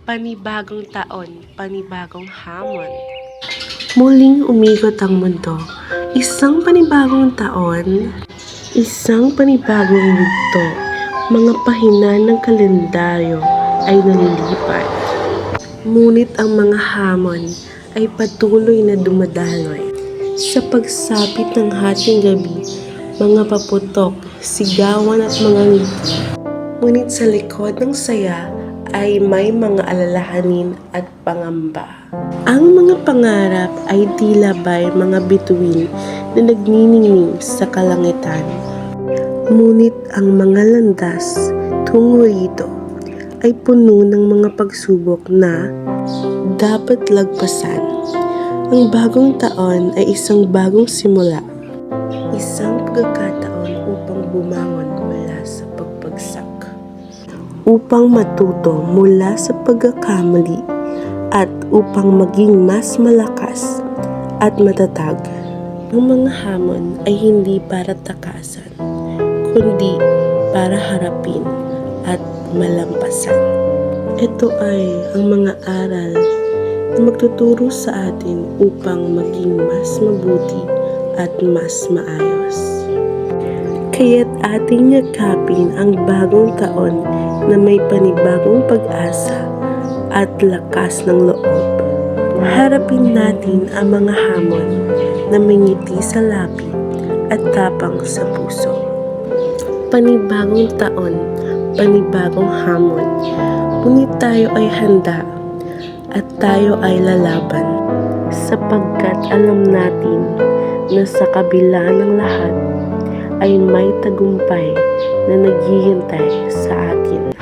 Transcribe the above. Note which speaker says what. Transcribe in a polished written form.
Speaker 1: Panibagong taon, panibagong hamon. Muling umikot ang mundo. Isang panibagong taon, isang panibagong yugto. Mga pahina ng kalendaryo ay nalilipat. Ngunit ang mga hamon ay patuloy na dumadaloy. Sa pagsapit ng hating gabi, mga paputok, sigawan at mga ngiti. Ngunit sa likod ng saya ay may mga alalahanin at pangamba. Ang mga pangarap ay tila ba'y mga bituin na nagniningning sa kalangitan. Ngunit ang mga landas tungo rito ay puno ng mga pagsubok na dapat lagpasan. Ang bagong taon ay isang bagong simula, isang pagkakataon upang bumangon mula sa pagbagsak, upang matuto mula sa pagkakamali, at upang maging mas malakas at matatag. Ang mga hamon ay hindi para takasan, kundi para harapin at malampasan. Ito ay ang mga aral na magtuturo sa atin upang maging mas mabuti at mas maayos. Kaya't ating yakapin ang bagong taon na may panibagong pag-asa at lakas ng loob. Harapin natin ang mga hamon na may ngiti sa labi at tapang sa puso. Panibagong taon, panibagong hamon. Ngunit tayo ay handa at tayo ay lalaban, sapagkat alam natin na sa kabila ng lahat ay may tagumpay na naghihintay sa atin.